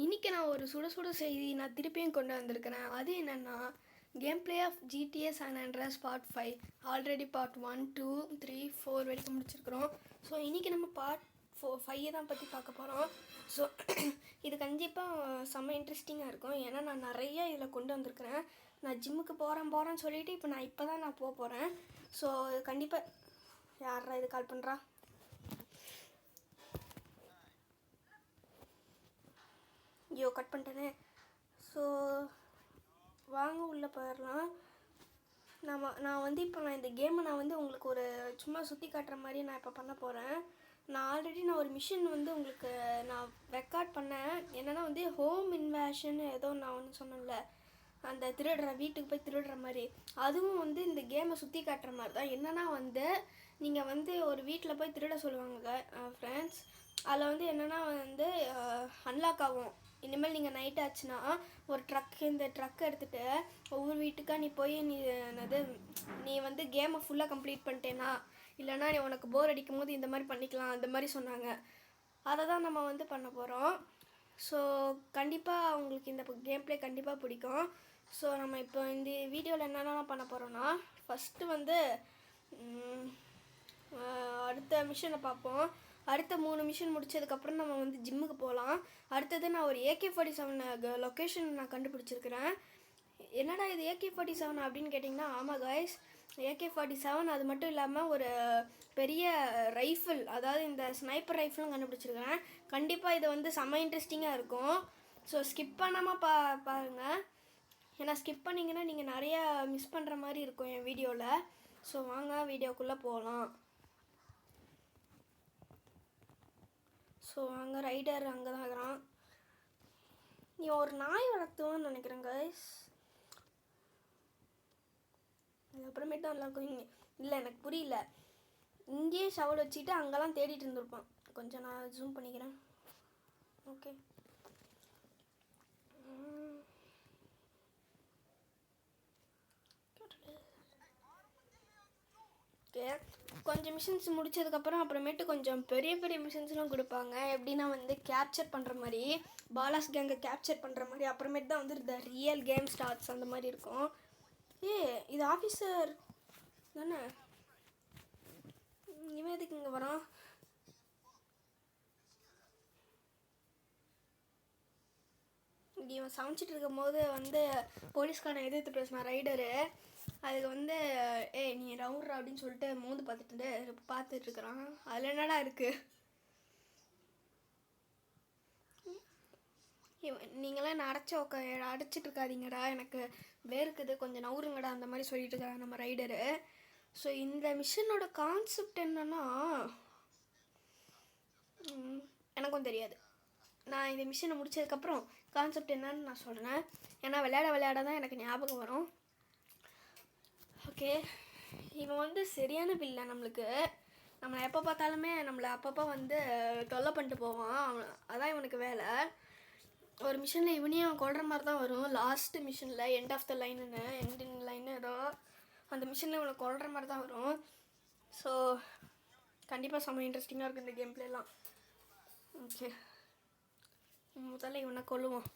இன்றைக்கி நான் ஒரு சுட சுட செய்தி நான் திருப்பியும் கொண்டு வந்திருக்கிறேன். அது என்னென்னா, game play off GTA San Andreas part 5. Already part 1, 2, 3, 4 வரைக்கும் முடிச்சிருக்கிறோம். ஸோ இன்றைக்கி நம்ம பார்ட் 5 தான் பற்றி பார்க்க போகிறோம். ஸோ இது கண்டிப்பாக செம்ம இன்ட்ரெஸ்டிங்காக இருக்கும். ஏன்னா நான் நிறைய இதில் கொண்டு வந்திருக்கிறேன். நான் ஜிம்முக்கு போகிறேன்னு சொல்லிவிட்டு இப்போ தான் நான் போகிறேன். ஸோ கண்டிப்பாக யாரா இது கால் பண்ணுறா? ஐயோ கட் பண்ணிட்டேனே. ஸோ வாங்க உள்ளே போயிடலாம். நான் இந்த கேமை உங்களுக்கு ஒரு சும்மா சுற்றி காட்டுற மாதிரி நான் இப்போ பண்ண போகிறேன். நான் ஒரு மிஷின் உங்களுக்கு நான் ரெக்கார்ட் பண்ணேன். என்னென்னா ஹோம் இன்வேஷன் ஏதோ நான் ஒன்று சொன்னேன்ல, அந்த வீட்டுக்கு போய் திருடுற மாதிரி, அதுவும் இந்த கேமை சுற்றி காட்டுற மாதிரி தான். என்னென்னா நீங்கள் ஒரு வீட்டில் போய் திருட சொல்லுவாங்க ஃப்ரெண்ட்ஸ். அதில் என்னென்னா அன்லாக் ஆகும். இனிமேல் நீங்கள் நைட் ஆச்சுன்னா ஒரு இந்த ட்ரக் எடுத்துகிட்டு ஒவ்வொரு வீட்டுக்காக நீ போய் நீ கேமை ஃபுல்லாக கம்ப்ளீட் பண்ணிட்டேனா, இல்லைனா நீ உனக்கு போர் அடிக்கும் போது இந்த மாதிரி பண்ணிக்கலாம், அந்த மாதிரி சொன்னாங்க. அதை தான் நம்ம பண்ண போகிறோம். ஸோ கண்டிப்பாக உங்களுக்கு இந்த கேம் பிளே கண்டிப்பாக பிடிக்கும். ஸோ நம்ம இப்போ இந்த வீடியோவில் என்னென்ன பண்ண போகிறோன்னா, ஃபஸ்ட்டு அடுத்த மிஷனை பார்ப்போம். அடுத்த 3 மிஷன் முடிச்சதுக்கப்புறம் நம்ம ஜிம்முக்கு போகலாம். அடுத்தது நான் ஒரு AK-47 லொக்கேஷன் நான் கண்டுபிடிச்சிருக்கிறேன். என்னடா இது AK-47 அப்படின்னு கேட்டிங்கன்னா, ஆமாம் கைஸ், AK-47 அது மட்டும் இல்லாமல் ஒரு பெரிய ரைஃபிள், அதாவது இந்த ஸ்னைப்பர் ரைஃபிளும் கண்டுபிடிச்சிருக்கிறேன். கண்டிப்பாக இது செம்ம இன்ட்ரெஸ்டிங்காக இருக்கும். ஸோ ஸ்கிப் பண்ணாமல் பாருங்கள். ஏன்னா ஸ்கிப் பண்ணிங்கன்னா நீங்கள் நிறையா மிஸ் பண்ணுற மாதிரி இருக்கும் என் வீடியோவில். ஸோ வாங்க வீடியோக்குள்ளே போகலாம். ஸோ அங்கே ரைடர் அங்கே தான் இருக்கிறான். நீ ஒரு நாய் வளர்த்துவான்னு நினைக்கிறேன் கைஸ். அதுக்கப்புறமேட்டு தான் எல்லாருக்கும் இல்லை எனக்கு புரியல. இங்கேயே ஷவல் வச்சுட்டு அங்கெல்லாம் தேடிட்டு இருந்திருப்பான். கொஞ்சம் நான் ஜூம் பண்ணிக்கிறேன். ஓகே, கொஞ்சம் மிஷின்ஸ் முடிச்சதுக்கப்புறம் அப்புறமேட்டு கொஞ்சம் பெரிய பெரிய மிஷின்ஸ்லாம் கொடுப்பாங்க. எப்படின்னா கேப்சர் பண்ணுற மாதிரி, பாலாஸ் கேங்கை கேப்சர் பண்ணுற மாதிரி. அப்புறமேட்டு தான் இந்த ரியல் கேம் ஸ்டார்ட்ஸ் அந்த மாதிரி இருக்கும். இது ஆஃபீஸர் தானே, இவன் எதுக்கு இங்கே வரான்? இவன் சமைச்சிட்டு இருக்கும் போது போலீஸ்காரன் எதிர்த்து பேசினான் ரைடரு. அதுக்கு நீ ரவுண்ட்ரா அப்படின்னு சொல்லிட்டு மோந்து பார்த்துட்டு இருக்கிறான். அதில் என்னடா இருக்கு? நீங்களாம் என்ன அடைச்சிட்டு இருக்காதீங்கடா, எனக்கு வேர்க்குது, கொஞ்சம் நவுருங்கடா அந்த மாதிரி சொல்லிட்டு இருக்காங்க நம்ம ரைடரு. ஸோ இந்த மிஷனோட கான்செப்ட் என்னன்னா எனக்கும் தெரியாது. நான் இந்த மிஷனை முடிச்சதுக்கப்புறம் கான்செப்ட் என்னன்னு நான் சொல்கிறேன். ஏன்னா விளையாட தான் எனக்கு ஞாபகம் வரும். ஓகே, இவன் சரியான பிள்ளை. நம்மளை எப்போ பார்த்தாலுமே நம்மளை அப்பப்போ தொல்லை பண்ணிட்டு போவான். அதான் இவனுக்கு வேலை. ஒரு மிஷனில் இவனையும் அவன் கொள்கிற மாதிரி தான் வரும். லாஸ்ட்டு மிஷனில் end of the ending line ஏதோ அந்த மிஷனில் இவனை கொள்கிற மாதிரி தான் வரும். ஸோ கண்டிப்பாக செம்ம இன்ட்ரெஸ்டிங்காக இருக்கும் இந்த கேம் பிளேலாம். ஓகே, முதல்ல இவனை கொள்ளுவோம்.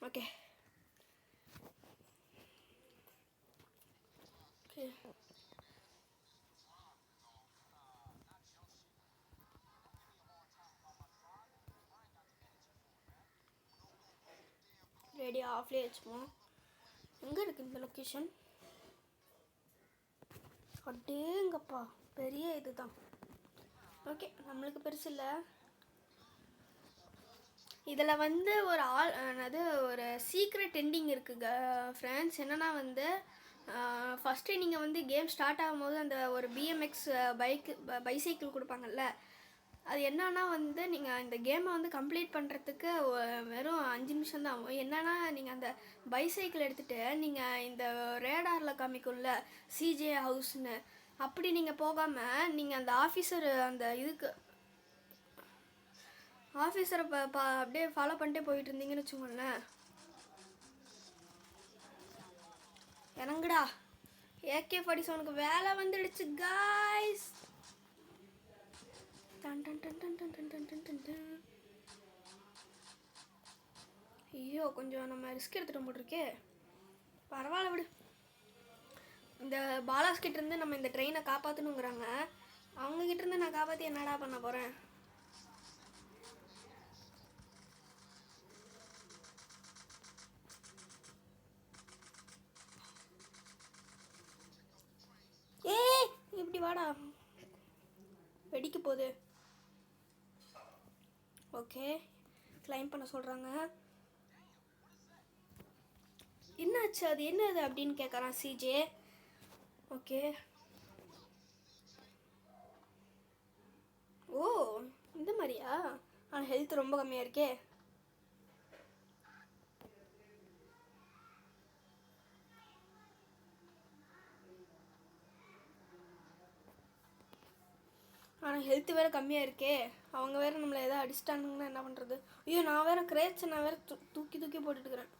ஓகே ஓகே, ரெடி ஆஃப்லேயே வச்சுப்போம். எங்கே இருக்குது இந்த லொக்கேஷன்? அடேங்கப்பா, பெரிய இது தான். ஓகே, நம்மளுக்கு பெருசு இல்லை. இதில் ஒரு சீக்ரெட் எண்டிங் இருக்குங்க ஃப்ரெண்ட்ஸ். என்னென்னா ஃபஸ்ட்டு நீங்கள் கேம் ஸ்டார்ட் ஆகும்போது அந்த ஒரு BMX பைசைக்கிள் கொடுப்பாங்கல்ல. அது என்னன்னா நீங்கள் இந்த கேமை கம்ப்ளீட் பண்ணுறதுக்கு வெறும் 5 நிமிஷம் தான் ஆகும். என்னென்னா நீங்கள் அந்த பைசைக்கிள் எடுத்துகிட்டு நீங்கள் இந்த ரேடாரில் காமிக்கும்ல CJ ஹவுஸ்னு, அப்படி நீங்கள் போகாமல் நீங்கள் அந்த ஆஃபீஸரை அப்படியே ஃபாலோ பண்ணிட்டே போயிட்டு இருந்தீங்கன்னு வச்சுக்கோங்களேன். எனங்கடா AK-47 வேலை வந்துடுச்சு guys. Done done done done done done done done done. ஐயோ கொஞ்சம் நம்ம ரிஸ்க் எடுத்துகிட்டு போட்டிருக்கே. பரவாயில்ல விடு. இந்த பாலாஸ் கிட்டேருந்து நம்ம இந்த ட்ரெயினை காப்பாற்றணுங்கிறாங்க. அவங்கக்கிட்டேருந்து நான் காப்பாற்றி என்னடா பண்ண போகிறேன்? இப்படி வாடா. வெடிக்க போகுது. ஓகே கிளைம் பண்ண சொல்கிறாங்க. என்னாச்சு? அது என்னது அப்படின்னு கேட்குறான் சிஜே. ஓகே. ஓ இந்த மாதிரியா? ஆனால் ஹெல்த் ரொம்ப கம்மியாக இருக்கே. ஆனால் ஹெல்த் வேறு கம்மியாக இருக்கே. அவங்க வேறு நம்மளை எதாவது அடிச்சிட்டானுங்கன்னா என்ன பண்ணுறது? ஐயோ நான் வேறு கிரேட்ஸை நான் வேறு தூக்கி தூக்கி போட்டுட்டுக்கிறேன்.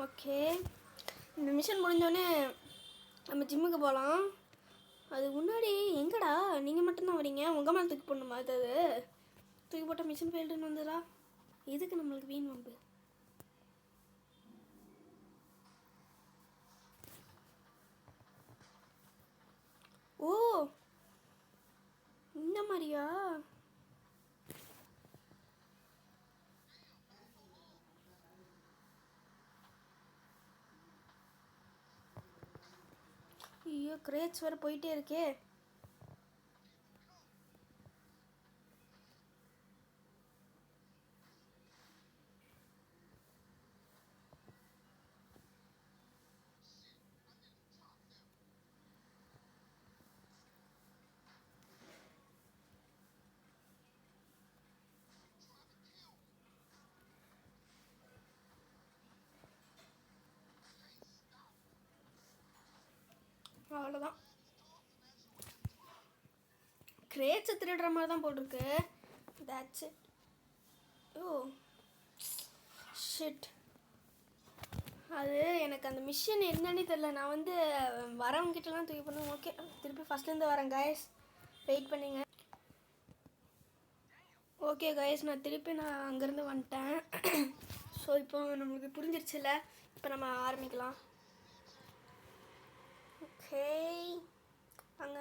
ஓகே இந்த மிஷன் முடிஞ்சோடனே நம்ம ஜிம்முக்கு போகலாம். அது முன்னாடி எங்கடா நீங்கள் மட்டும்தான் வரீங்க? உங்கள் மேலே தூக்கி போடணுமா? அது தூக்கி போட்டால் மிஷன் ஃபெயில்டுன்னு வந்துடா. எதுக்கு நம்மளுக்கு வீண் வம்பு? ஓ இந்த மாதிரியா? ஐயோ கிரேட்ஸ் வேறு போயிட்டே இருக்கே. அவ்வளோதான். கிரேட்ஸை திருடுற மாதிரி தான் போட்டிருக்கு. That's it. Oh shit. அது எனக்கு அந்த மிஷன் என்னன்னு தெரியல. நான் வந்து வரவங்கிட்டலாம் தூக்கி பண்ணுவேன். ஓகே திருப்பி ஃபஸ்ட்லேருந்து வரேன் கைஸ். வெயிட் பண்ணிங்க. ஓகே கைஸ் நான் அங்கேருந்து வந்துட்டேன். ஸோ இப்போ நம்மளுக்கு புரிஞ்சிருச்சுல்ல. இப்போ நம்ம ஆரம்பிக்கலாம். ஓகே அங்க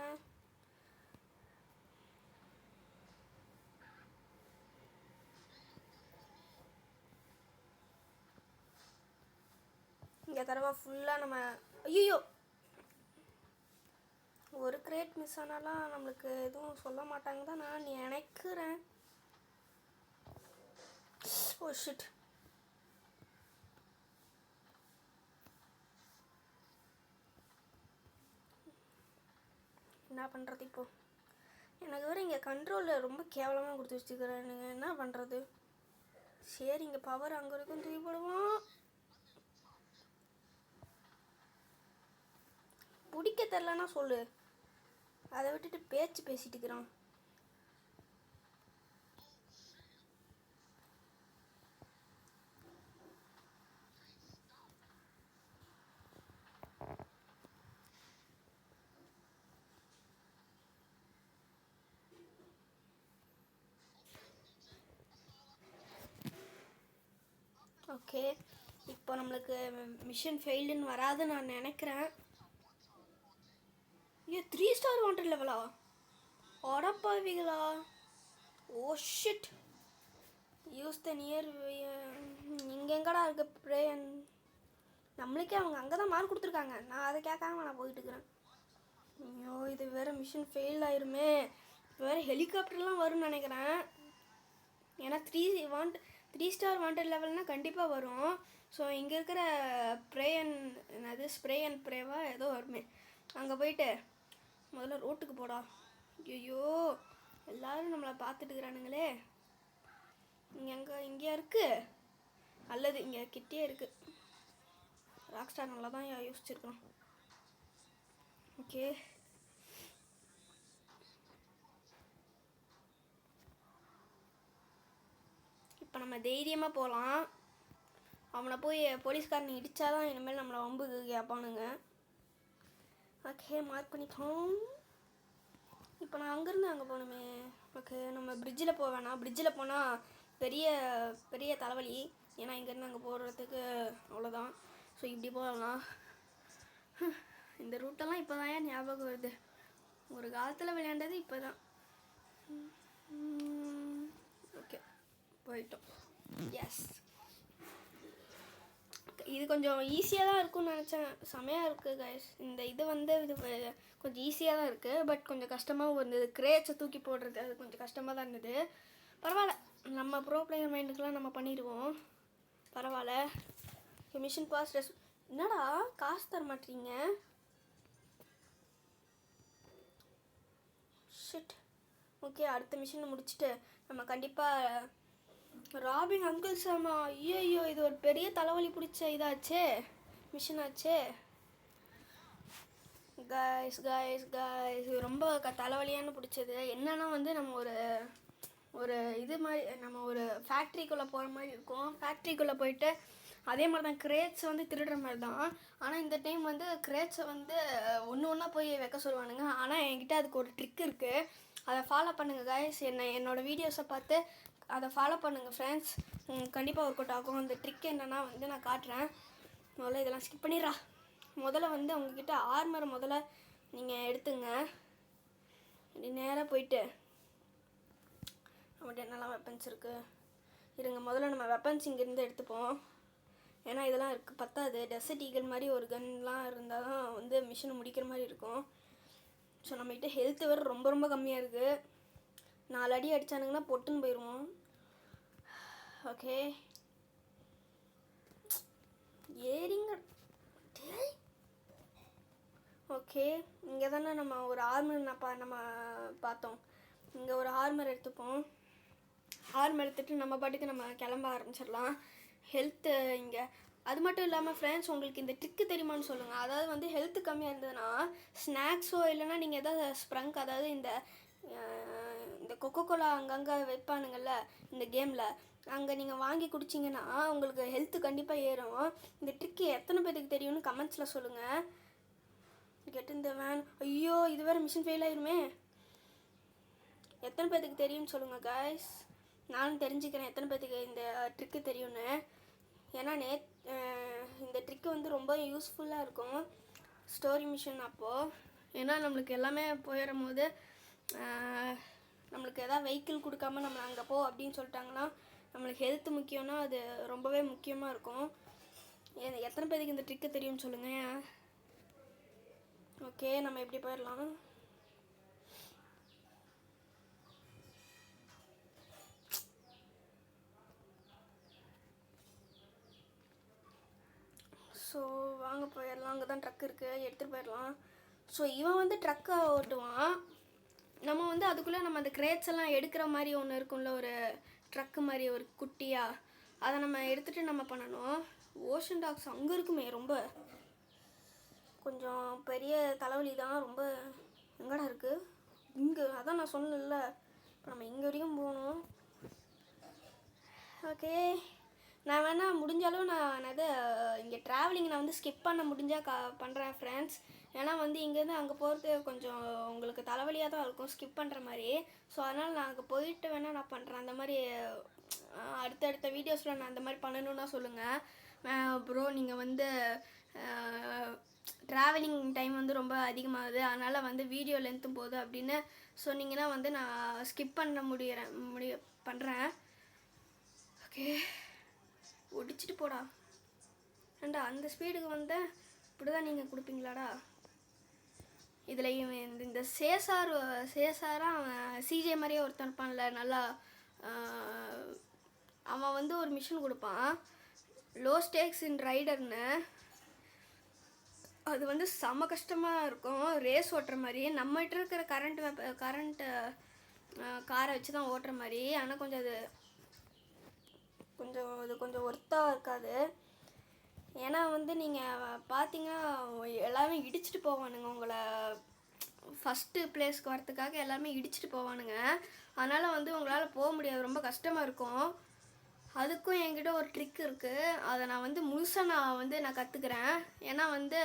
இந்த தடவை ஃபுல்லாக நம்ம ஐயோ ஒரு கிரேட் மிஸ் ஆனாலாம் நம்மளுக்கு எதுவும் சொல்ல மாட்டாங்க தான் நான் நினைக்கிறேன். Oh shit. என்ன பண்ணுறது இப்போ? எனக்கு வேறு இங்கே கண்ட்ரோலில் ரொம்ப கேவலமாக கொடுத்து வச்சுக்கிறேன். நீங்கள் என்ன பண்ணுறது? சரி இங்கே பவர் அங்கே வரைக்கும் தூக்கி போடுவோம். பிடிக்க தெரிலன்னா சொல்லு. அதை விட்டுட்டு பேச்சு பேசிட்டு இருக்கிறான். ஓகே இப்போ நம்மளுக்கு மிஷன் ஃபெயில்டுன்னு வராது நான் நினைக்கிறேன். ஏன் 3 ஸ்டார் வாண்டட் லெவலா? அடப்பாவிகளா. Oh shit. Use the near. இங்கே எங்கடா இருக்க ப்ரேயன்? நம்மளுக்கே அவங்க அங்கே தான் மார்க் கொடுத்துருக்காங்க. நான் அதை கேட்காம நான் போயிட்டு இருக்கிறேன். ஐயோ இது வேறு மிஷன் ஃபெயில் ஆயிருமே. வேறு ஹெலிகாப்டர்லாம் வரும்னு நினைக்கிறேன். ஏன்னா 3 ஸ்டார் வாண்டட் லெவல்னால் கண்டிப்பாக வரும். ஸோ இங்கே இருக்கிற ஸ்ப்ரே அண்ட் ப்ரேவா ஏதோ வருமே. அங்கே போயிட்டு முதல்ல ரோட்டுக்கு போடா. ஐயோ எல்லோரும் நம்மளை பார்த்துட்டு இருக்கிறானுங்களே. இங்கேயா இருக்குது? அல்லது இங்கே கிட்டே இருக்குது. ராக் ஸ்டார் நல்லா தான் யோசிச்சிருக்கோம். ஓகே இப்போ நம்ம தைரியமாக போகலாம். அவனை போய் போலீஸ்காரனை இடித்தாதான் இனிமேல் நம்மளை வம்புக்கு கேட்பானுங்க. ஓகே மார்க் பண்ணிட்டோம். இப்போ நான் அங்கேருந்து அங்கே போகணுமே. ஓகே, நம்ம பிரிட்ஜில் போக வேணாம். பிரிட்ஜில் போனால் பெரிய பெரிய தலைவலி. ஏன்னா இங்கேருந்து அங்கே போகிறதுக்கு அவ்வளோதான். ஸோ இப்படி போகலாம். இந்த ரூட்டெல்லாம் இப்போ தான் ஏன் ஞாபகம் வருது. ஒரு காலத்தில் விளையாண்டது இப்போ தான். ஓகே, போயிட்டோம். எஸ், இது கொஞ்சம் ஈஸியாக தான் இருக்கும்னு நினச்சேன். செமையாக இருக்குது கைஸ். இந்த இது வந்து இது கொஞ்சம் ஈஸியாக தான் இருக்குது. பட் கொஞ்சம் கஷ்டமாகவும் இருந்தது. கிரேட்ஸை தூக்கி போடுறது அது கொஞ்சம் கஷ்டமாக தான் இருந்தது. பரவாயில்ல, நம்ம ப்ரோ பிளேயர் மைண்டுக்கெலாம் நம்ம பண்ணிடுவோம். பரவாயில்ல. மிஷன் பாஸ் என்னடா காசு தர மாட்டீங்க? ஷிட். ஓகே, அடுத்த மிஷினை முடிச்சுட்டு நம்ம கண்டிப்பாக ராபின் அங்கிள்ஸ். ஆமாம், ஐயோ இது ஒரு பெரிய தலைவலி பிடிச்ச இதாச்சே, மிஷின் ஆச்சே. கைஸ் கைஸ் கைஸ் ரொம்ப தலைவலியானு பிடிச்சது என்னன்னா வந்து நம்ம ஒரு இது மாதிரி நம்ம ஒரு ஃபேக்ட்ரிக்குள்ளே போகிற மாதிரி இருக்கும். ஃபேக்ட்ரிக்குள்ளே போயிட்டு அதே மாதிரி தான் கிரேட்ஸ் வந்து திருடுற மாதிரி தான். ஆனால் இந்த டைம் வந்து கிரேட்ஸை வந்து ஒன்று ஒன்றா போய் வைக்க சொல்லுவானுங்க. ஆனால் என்கிட்ட அதுக்கு ஒரு ட்ரிக் இருக்குது. அதை ஃபாலோ பண்ணுங்கள் கைஸ். என்னோடய வீடியோஸை பார்த்து அதை ஃபாலோ பண்ணுங்கள் ஃப்ரெண்ட்ஸ். கண்டிப்பாக ஒர்க் அவுட் ஆகும். அந்த ட்ரிக் என்னென்னா வந்து நான் காட்டுறேன். முதல்ல இதெல்லாம் ஸ்கிப் பண்ணிடுறா. முதல்ல வந்து உங்ககிட்ட ஆர்மரை முதல்ல நீங்கள் எடுத்துங்க. இப்படி நேராக போயிட்டு நம்மகிட்ட என்னெல்லாம் வெப்பன்ஸ் இருக்குது இருங்க. முதல்ல நம்ம வெப்பன்ஸ் இங்கேருந்து எடுத்துப்போம். ஏன்னா இதெல்லாம் இருக்குது பத்தாது. டெசர்ட் ஈகிள் மாதிரி ஒரு கன்லாம் இருந்தால் தான் வந்து மிஷினை முடிக்கிற மாதிரி இருக்கும். ஸோ நம்மகிட்ட ஹெல்த்து வேறு ரொம்ப ரொம்ப கம்மியாக இருக்குது. 4 அடி அடித்தானுங்கன்னா பொட்டுன்னு போயிடுவோம். ஓகே, ஏறிங்க. ஓகே, இங்கே தானே நம்ம ஒரு ஆர்மர் நம்ம பார்த்தோம். இங்கே ஒரு ஆர்மர் எடுத்துப்போம். ஆர்மர் எடுத்துகிட்டு நம்ம பாட்டுக்கு நம்ம கிளம்ப ஆரம்பிச்சிடலாம். ஹெல்த்து இங்கே. அது மட்டும் இல்லாமல் ஃப்ரெண்ட்ஸ், உங்களுக்கு இந்த ட்ரிக்கு தெரியுமான்னு சொல்லுங்கள். அதாவது வந்து ஹெல்த்து கம்மியாக இருந்ததுன்னா ஸ்நாக்ஸோ இல்லைன்னா நீங்கள் எதாவது ஸ்ப்ரங்க், அதாவது இந்த கொக்கோ கோலா அங்கங்கே வைப்பானுங்கள்ல இந்த கேமில், அங்கே நீங்கள் வாங்கி குடிச்சிங்கன்னா உங்களுக்கு ஹெல்த்து கண்டிப்பாக ஏறும். இந்த ட்ரிக்கு எத்தனை பேருக்கு தெரியும்னு கமெண்ட்ஸில் சொல்லுங்கள். கெட் இந்த வேன். ஐயோ, இது வேறு மிஷின் ஃபெயில் ஆயிருமே. எத்தனை பேருக்கு தெரியும்னு சொல்லுங்கள் கைஸ். நானும் தெரிஞ்சுக்கிறேன் எத்தனை பேருக்கு இந்த ட்ரிக்கு தெரியும்னு. ஏன்னா இந்த ட்ரிக்கு வந்து ரொம்ப யூஸ்ஃபுல்லாக இருக்கும் ஸ்டோரி மிஷன் அப்போது. ஏன்னா நம்மளுக்கு எல்லாமே போயிடும் போது நம்மளுக்கு எதாவது வெஹிக்கிள் கொடுக்காம நம்ம அங்கே போ அப்படின்னு சொல்லிட்டாங்கன்னா நம்மளுக்கு ஹெல்த்து முக்கியம்னா அது ரொம்பவே முக்கியமாக இருக்கும். எத்தனை பேருக்கு இந்த ட்ரிக்கு தெரியும்னு சொல்லுங்கள். ஓகே, நம்ம எப்படி போயிடலாம். ஸோ வாங்க போயிடலாம். அங்கே தான் ட்ரக் இருக்குது, எடுத்துகிட்டு போயிடலாம். ஸோ இவன் வந்து ட்ரக்கை ஓட்டுவான். நம்ம வந்து அதுக்குள்ளே நம்ம அந்த கிரேட்ஸ் எல்லாம் எடுக்கிற மாதிரி ஒன்று இருக்கும்ல, ஒரு ட்ரக்கு மாதிரி ஒரு குட்டியாக, அதை நம்ம எடுத்துகிட்டு நம்ம பண்ணணும். ஓஷன் டாக்ஸ் அங்கே இருக்குமே, ரொம்ப கொஞ்சம் பெரிய தலைவலி தான். ரொம்ப எங்கடா இருக்குது? இங்கே அதான் நான் சொன்னேன்ல, இப்போ நம்ம இங்கே வரைக்கும் போகணும். ஓகே, நான் வேணால் முடிஞ்சாலும் நான் இது இங்கே ட்ராவலிங் நான் வந்து ஸ்கிப் பண்ண முடிஞ்சால் பண்ணுறேன் ஃப்ரெண்ட்ஸ். ஏன்னா வந்து இங்கேருந்து அங்கே போகிறது கொஞ்சம் உங்களுக்கு தலைவலியாக தான் இருக்கும் ஸ்கிப் பண்ணுற மாதிரி. ஸோ அதனால் நான் அங்கே போயிட்டு வேணால் நான் பண்ணுறேன். அந்த மாதிரி அடுத்தடுத்த வீடியோஸில் நான் அந்த மாதிரி பண்ணணுன்னா சொல்லுங்கள் ப்ரோ. நீங்கள் வந்து ட்ராவலிங் டைம் வந்து ரொம்ப அதிகமாகுது, அதனால் வந்து வீடியோ லென்த்தும் போகுது அப்படின்னு சொன்னீங்கன்னா வந்து நான் ஸ்கிப் பண்ண பண்ணுறேன். ஓகே, ஒடிச்சிட்டு போடா. ஏண்டா அந்த ஸ்பீடுக்கு வந்தேன், இப்படி தான் நீங்கள் கொடுப்பீங்களாடா? இதில் இந்த சேசாராக அவன் சிஜே மாதிரியே ஒருத்தன் இருப்பான்ல நல்லா, அவன் வந்து ஒரு மிஷின் கொடுப்பான், லோ ஸ்டேக்ஸ் இன் ரைடர்னு. அது வந்து செம கஷ்டமாக இருக்கும், ரேஸ் ஓட்டுற மாதிரி. நம்மகிட்ட இருக்கிற கரண்ட்டு காரை வச்சு தான் ஓட்டுற மாதிரி. ஆனால் கொஞ்சம் ஒர்த்தாக இருக்காது. ஏன்னா வந்து நீங்கள் பார்த்தீங்கன்னா எல்லாமே இடிச்சிட்டு போவானுங்க. உங்களை ஃபஸ்ட்டு பிளேஸ்க்கு வரத்துக்காக எல்லாமே இடிச்சிட்டு போவானுங்க. அதனால் வந்து உங்களால் போக முடியாது, ரொம்ப கஷ்டமாக இருக்கும். அதுக்கும் என்கிட்ட ஒரு ட்ரிக் இருக்குது. அதை நான் வந்து முழுசாக நான் கற்றுக்கிறேன். ஏன்னா வந்து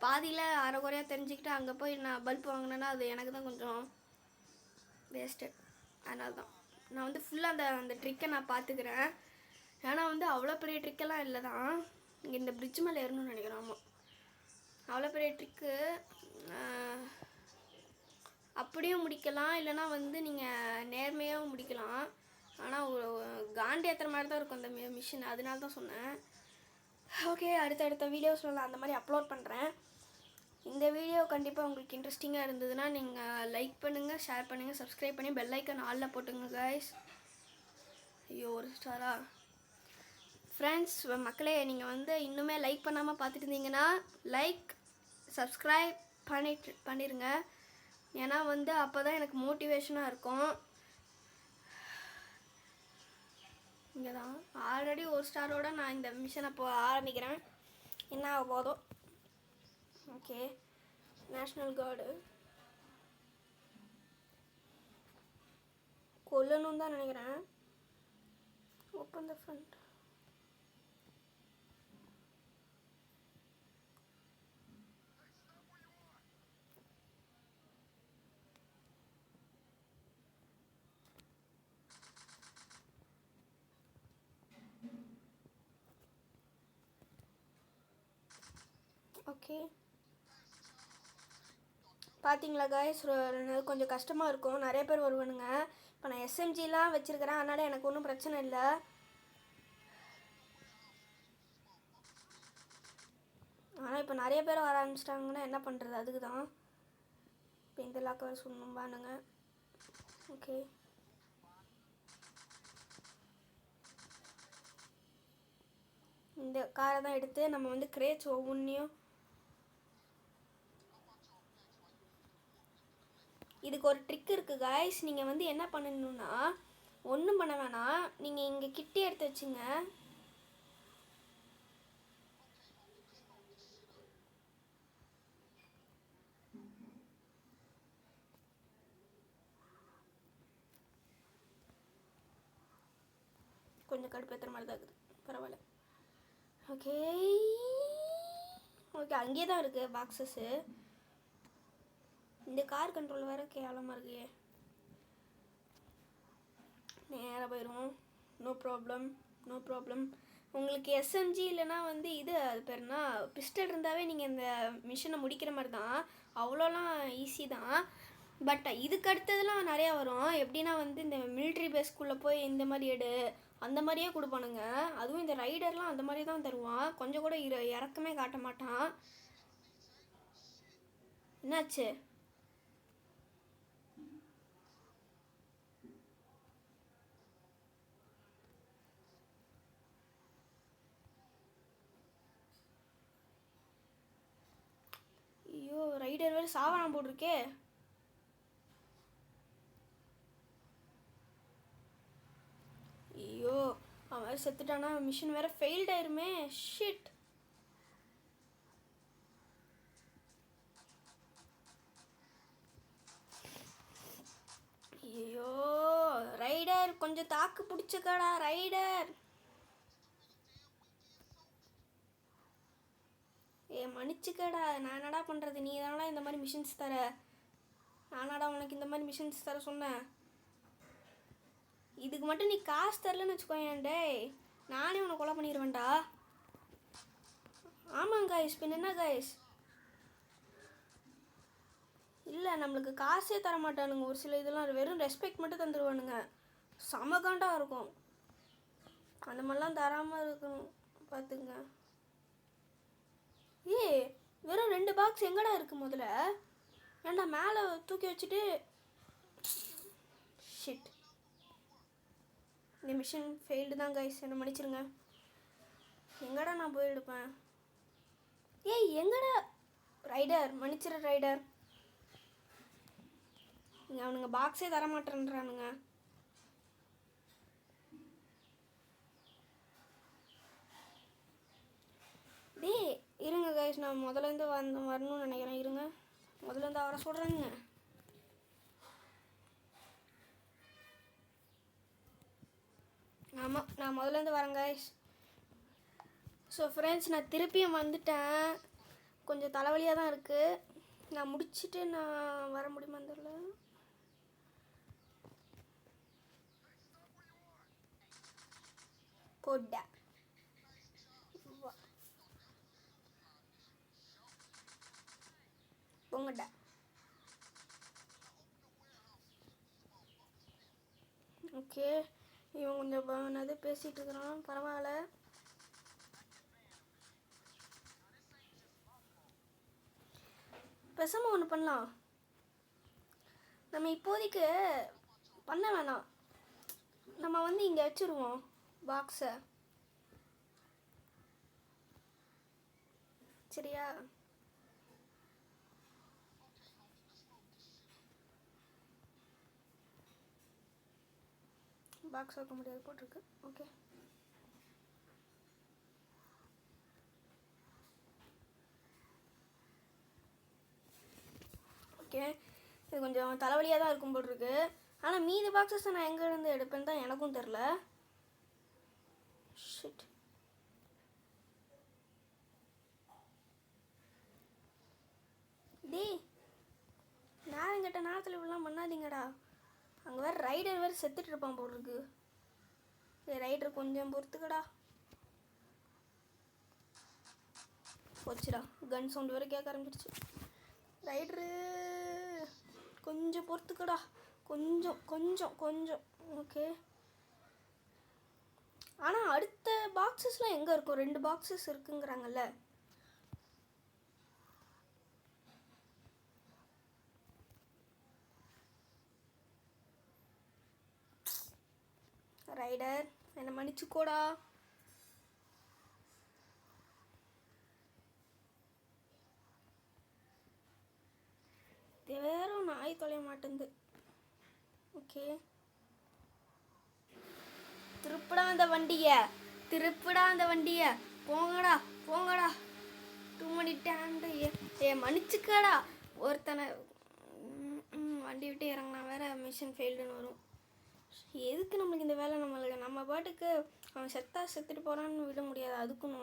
பாதியில் அரைக்குறையாக தெரிஞ்சுக்கிட்டு அங்கே போய் நான் பல்ப் வாங்கினேன்னா அது எனக்கு தான் கொஞ்சம் வேஸ்ட்டு. அதனால தான் நான் வந்து ஃபுல்லாக அந்த ட்ரிக்கை நான் பார்த்துக்கிறேன். ஏன்னா வந்து அவ்வளோ பெரிய ட்ரிக்கெல்லாம் இல்லை தான். இங்கே இந்த பிரிட்ஜ் மேலே ஏறணும்னு நினைக்கிறேன். ஆமாம், அவ்வளோ பெரிய ட்ரிக்கு. அப்படியும் முடிக்கலாம், இல்லைனா வந்து நீங்கள் நேர்மையாகவும் முடிக்கலாம். ஆனால் காண்டி ஏற்றுற மாதிரி தான் இருக்கும் அந்த மிஷின், அதனால தான் சொன்னேன். ஓகே, அடுத்த வீடியோஸில் நான் அந்த மாதிரி அப்லோட் பண்ணுறேன். இந்த வீடியோ கண்டிப்பாக உங்களுக்கு இன்ட்ரெஸ்டிங்காக இருந்ததுன்னா நீங்கள் லைக் பண்ணுங்கள், ஷேர் பண்ணுங்கள், சப்ஸ்கிரைப் பண்ணி பெல் ஐக்கான் ஆலில் போட்டுங்க கைஸ். ஐயோ, ஒரு ஸ்டாரா? ஃப்ரெண்ட்ஸ், மக்களே, நீங்கள் வந்து இன்னுமே லைக் பண்ணாமல் பார்த்துட்டு இருந்தீங்கன்னா லைக் சப்ஸ்கிரைப் பண்ணிடுங்க. ஏன்னா வந்து அப்போ தான் எனக்கு மோட்டிவேஷனாக இருக்கும். இங்கே தான் ஆல்ரெடி ஒரு ஸ்டாரோட நான் இந்த மிஷனை ஆரம்பிக்கிறேன். என்ன ஆக போதும். ஓகே, நேஷ்னல் கார்டு கொல்லணும் தான் நினைக்கிறேன். Open the front. ஓகே, பார்த்தீங்களா காய்ஸ், கொஞ்சம் கஷ்டமாக இருக்கும். நிறைய பேர் வருவானுங்க. இப்போ நான் எஸ்எம்ஜிலாம் வச்சுருக்கிறேன், அதனால் எனக்கு ஒன்றும் பிரச்சனை இல்லை. ஆனால் இப்போ நிறைய பேர் வர ஆரம்பிச்சிட்டாங்கன்னா என்ன பண்ணுறது? அதுக்கு தான் இப்போ இந்த லாக்கை சொல்லணும் பானுங்க. ஓகே, இந்த காரை தான் எடுத்து நம்ம வந்து கிரேட்ஸ் ஒவ்வொன்றையும். இதுக்கு ஒரு ட்ரிக் இருக்குது காய்ஸ். நீங்கள் வந்து என்ன பண்ணணுன்னா, ஒன்றும் பண்ண வேணாம், நீங்கள் இங்கே கிட்டே எடுத்து வச்சுங்க. கொஞ்சம் கடுப்பேற்றுற மாதிரி தான் இருக்குது, பரவாயில்ல. ஓகே ஓகே, அங்கேயே தான் இருக்குது பாக்ஸஸ்ஸு. இந்த கார் கண்ட்ரோல் வேறு கேவலமாக இருக்குயே. நேராக போயிடுவோம். No problem. உங்களுக்கு எஸ்எம்ஜி இல்லைனா வந்து இது அது பேர்னா பிஸ்டல் இருந்தாவே நீங்கள் இந்த மிஷனை முடிக்கிற மாதிரி தான். அவ்வளோலாம் ஈஸி தான். பட் இதுக்கு அடுத்ததுலாம் நிறையா வரும். எப்படின்னா வந்து இந்த மிலிட்ரி பேஸ்க்குள்ளே போய் இந்த மாதிரி அந்த மாதிரியே கொடுப்பானுங்க. அதுவும் இந்த ரைடர்லாம் அந்த மாதிரி தான் தருவான். கொஞ்சம் கூட இறக்கமே காட்ட மாட்டான். என்னாச்சு? ஐயோ, ரைடர் வேறு சாவணம் போட்டிருக்கே. ஐயோ, அவன் வேறு செத்துட்டானா? மிஷின் வேறு ஃபெயில்ட் ஆயிருமே. ஷிட். ஐயோ, ரைடர் கொஞ்சம் தாக்கு பிடிச்சிக்கடா ரைடர். மன்னிச்சுக்கடா, நான் என்னடா பண்ணுறது? நீ தானடா இந்த மாதிரி மிஷின்ஸ் தர. நானாடா உனக்கு இந்த மாதிரி மிஷின்ஸ் தர சொன்னேன். இதுக்கு மட்டும் நீ காசு தரலன்னு வச்சுக்கோயேன் டேய், நானே உன்னை கொலை பண்ணிடுவேன்டா. ஆமாங்க காய்ஸ், பின் என்ன காய்ஸ்? இல்லை, நம்மளுக்கு காசே தர மாட்டானுங்க. ஒரு சில இதெல்லாம் வெறும் ரெஸ்பெக்ட் மட்டும் தந்துடுவானுங்க. சமகாண்டாக இருக்கும். அந்த மாதிரிலாம் தராமல் இருக்கணும், பார்த்துங்க. வெறும் 2 பாக்ஸ் எங்கடா இருக்குது முதல்ல? ஏன்டா மேலே தூக்கி வச்சுட்டு. ஷிட், இந்த மிஷின் ஃபெயில்டு தான் கைஸ், என்ன மன்னிச்சிருங்க. எங்கடா நான் போய் எடுப்பேன்? எங்கடா ரைடர்? மன்னிச்சிரு ரைடர். இங்கே அவனுங்க பாக்ஸே தர மாட்டேன்றானுங்க. இருங்க கைஸ், நான் முதலேருந்து வரணும்னு நினைக்கிறேன். இருங்க, முதலேருந்து அவரை சொல்கிறேங்க. ஆமாம், நான் முதலேருந்து வரேன் கைஸ். ஸோ ஃப்ரெண்ட்ஸ், நான் திருப்பியும் வந்துட்டேன். கொஞ்சம் தலைவலியாக தான் இருக்குது. நான் முடிச்சுட்டு நான் வர முடியுமா தெரியல. போட போங்கடா. ஓகே, இவன் கொஞ்சம் என்னது பேசிகிட்டு இருக்கிறான், பரவாயில்ல. பேசாம ஒன்று பண்ணலாம், நம்ம இப்போதைக்கு பண்ண வேணாம், நம்ம வந்து இங்கே வச்சுருவோம் பாக்ஸை, சரியா? பாக்ஸ் வைக்க முடியாது போட்டிருக்கு. ஓகே, ஓகே, இது கொஞ்சம் தலைவலியாக தான் இருக்கும் போட்டிருக்கு. ஆனால் மீதி பாக்ஸஸ் நான் எங்கேருந்து எடுப்பேன்னு தான் எனக்கும் தெரில. ஷிட். டேய், நேரம் கேட்ட நேரத்தில் இப்படிலாம் பண்ணாதீங்கடா. அங்கே வேறு ரைடர் வேறு செத்துட்டு இருப்பான் போட்டிருக்கு. ரைடர் கொஞ்சம் பொறுத்துக்கடா. போச்சுடா, கன் சவுண்ட் வேறு கேட்க ஆரம்பிச்சிருச்சு. ரைடரு கொஞ்சம் பொறுத்துக்கடா, கொஞ்சம் கொஞ்சம் கொஞ்சம். ஓகே, ஆனால் அடுத்த பாக்ஸஸ்லாம் எங்கே இருக்கும்? 2 பாக்ஸஸ் இருக்குங்கிறாங்கல்ல. ரைடர் என்னை மன்னிச்சுக்கோடா. வேற நாய் தொலைய மாட்டேங்குது. ஓகே, திருப்பிடா அந்த வண்டியை, திருப்பிடா அந்த வண்டியை. போங்கடா போங்கடா, 2 மணி டேண்டு. மன்னிச்சுக்கடா. ஒருத்தனை வண்டி விட்டு இறங்கினா வேற மிஷன் ஃபெயில்டுன்னு வரும். எதுக்கு நம்மளுக்கு இந்த வேலை? நம்ம பாட்டுக்கு அவன் செத்துட்டு போகிறான்னு விட முடியாது. அதுக்குன்னு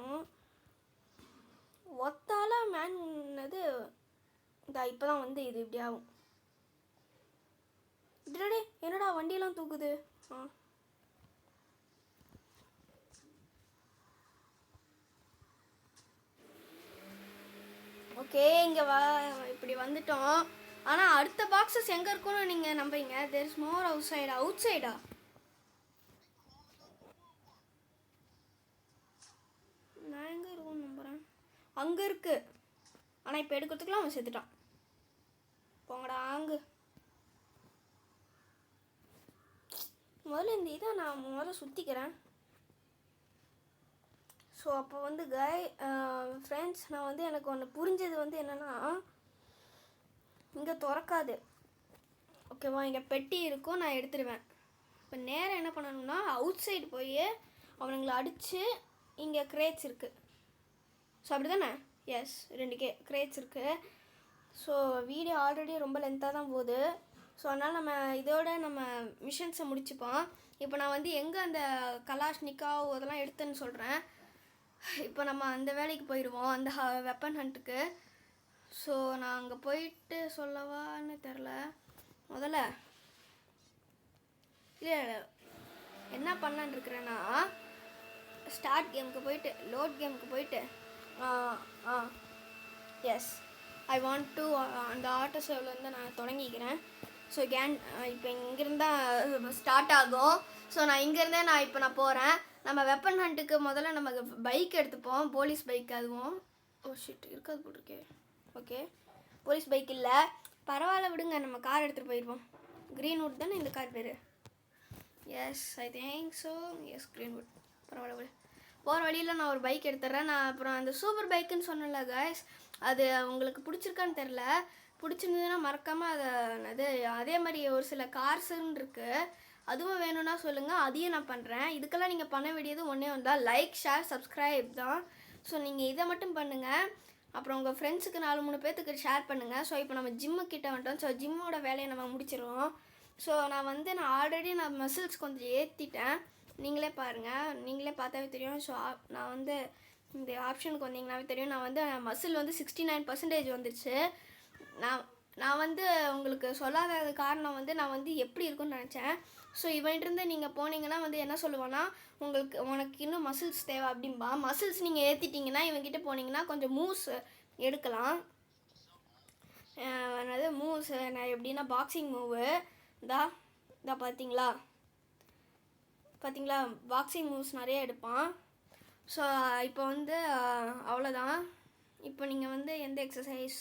ஒத்தால மேன் இது இப்போ தான் வந்து இது இப்படி ஆகும். டே, என்னடா வண்டியெல்லாம் தூக்குது? ஓகே, இங்கே இப்படி வந்துட்டோம். ஆனால் அடுத்த பாக்ஸஸ் எங்கே இருக்குன்னு நீங்கள் நம்புறீங்க? தேர் இஸ் மோர் அவுட் சைடா? நான் எங்கே இருக்கும்னு நம்புகிறேன். அங்கே இருக்கு. ஆனால் இப்போ எடுக்கிறதுக்குலாம் அவன் செத்துட்டான். போங்கடா அங்கு. முதல்ல இந்த இதை நான் முதல்ல சுற்றிக்கிறேன். ஸோ அப்போ வந்து ஃப்ரெண்ட்ஸ், நான் வந்து எனக்கு ஒன்று புரிஞ்சது வந்து என்னென்னா, இங்கே திறக்காது. ஓகேவா? இங்கே பெட்டி இருக்கும், நான் எடுத்துடுவேன். இப்போ நேரம் என்ன பண்ணணும்னா, அவுட் சைடு போய் அவனுங்களை அடித்து, இங்கே கிரேட்ஸ் இருக்குது. ஸோ அப்படி தானே? எஸ், 2 கிரேட்ஸ் இருக்குது. ஸோ வீடியோ ஆல்ரெடி ரொம்ப லென்த்தாக தான் போகுது. ஸோ அதனால் நம்ம இதோட நம்ம மிஷன்ஸை முடிச்சுப்போம். இப்போ நான் வந்து எங்கே அந்த கலாஷ்னிக்காவ் அதெல்லாம் எடுத்தேன்னு சொல்கிறேன். இப்போ நம்ம அந்த வேலைக்கு போயிடுவோம், அந்த வெப்பன் ஹண்ட்டுக்கு. ஸோ நான் அங்கே போயிட்டு சொல்லவான்னு தெரில. முதல்ல இல்லை என்ன பண்ணலான்னு இருக்கிறேன்னா, ஸ்டார்ட் கேமுக்கு போயிட்டு லோட் கேமுக்கு போயிட்டு எஸ் ஐ வாண்ட் டு அந்த ஆட்டோ சேவ்லேருந்து நான் தொடங்கிக்கிறேன். ஸோ இப்போ இங்கேருந்து தான் ஸ்டார்ட் ஆகும். ஸோ நான் இங்கேருந்தே இப்போ நான் போகிறேன். நம்ம வெப்பன் ஹண்ட்டுக்கு முதல்ல நமக்கு பைக் எடுத்துப்போம், போலீஸ் பைக். அதுவும் ஷிட் இருக்காது போட்டிருக்கே. ஓகே, போலீஸ் பைக் இல்லை, பரவாயில்ல விடுங்க, நம்ம கார் எடுத்துகிட்டு போயிடுவோம். க்ரீன்வுட் தானே இந்த கார் பேர்? Yes, I think so. Yes, Greenwood. பரவாயில்ல விடு. போகிற வழியில் நான் ஒரு பைக் எடுத்துட்றேன். நான் அப்புறம் அந்த சூப்பர் பைக்குன்னு சொன்னேன்ல கைஸ், அது உங்களுக்கு பிடிச்சிருக்கான்னு தெரில. பிடிச்சிருந்ததுன்னா மறக்காமல் அது அதே மாதிரி ஒரு சில கார்ஸுன்னு இருக்குது, அதுவும் வேணும்னா சொல்லுங்கள், அதையும் நான் பண்ணுறேன். இதுக்கெல்லாம் நீங்கள் பண்ண வேண்டியது ஒன்றே வந்தால் லைக், ஷேர், சப்ஸ்கிரைப் தான். ஸோ நீங்கள் இதை மட்டும் பண்ணுங்கள். அப்புறம் உங்கள் ஃப்ரெண்ட்ஸுக்கு 4-3 பேர்த்துக்கு ஷேர் பண்ணுங்கள். ஸோ இப்போ நம்ம ஜிம்முக்கிட்ட வந்துட்டோம். ஸோ ஜிம்மோட வேலையை நம்ம முடிச்சிடுவோம். ஸோ நான் ஆல்ரெடி மசில்ஸ் கொஞ்சம் ஏற்றிட்டேன். நீங்களே பாருங்கள், நீங்களே பார்த்தாவே தெரியும். ஸோ நான் வந்து இந்த ஆப்ஷனுக்கு வந்தீங்கன்னாவே தெரியும். நான் வந்து மசில் வந்து 69% வந்துருச்சு. நான் வந்து உங்களுக்கு சொல்லாத காரணம் வந்து நான் வந்து எப்படி இருக்கும்னு நினச்சேன். ஸோ இவன்கிட்டருந்து நீங்கள் போனீங்கன்னா வந்து என்ன சொல்லுவான்னா, உனக்கு இன்னும் மசில்ஸ் தேவை அப்படின்பா. மசில்ஸ் நீங்கள் ஏற்றிட்டிங்கன்னா இவன்கிட்ட போனீங்கன்னா கொஞ்சம் மூவ்ஸ் எடுக்கலாம். என்னது மூவ்ஸ் நான் எப்படின்னா பாக்ஸிங் மூவு இதா பார்த்தீங்களா பாக்ஸிங் மூவ்ஸ் நிறைய எடுப்பான். ஸோ இப்போ வந்து அவ்வளோதான். இப்போ நீங்கள் வந்து எந்த எக்ஸசைஸ்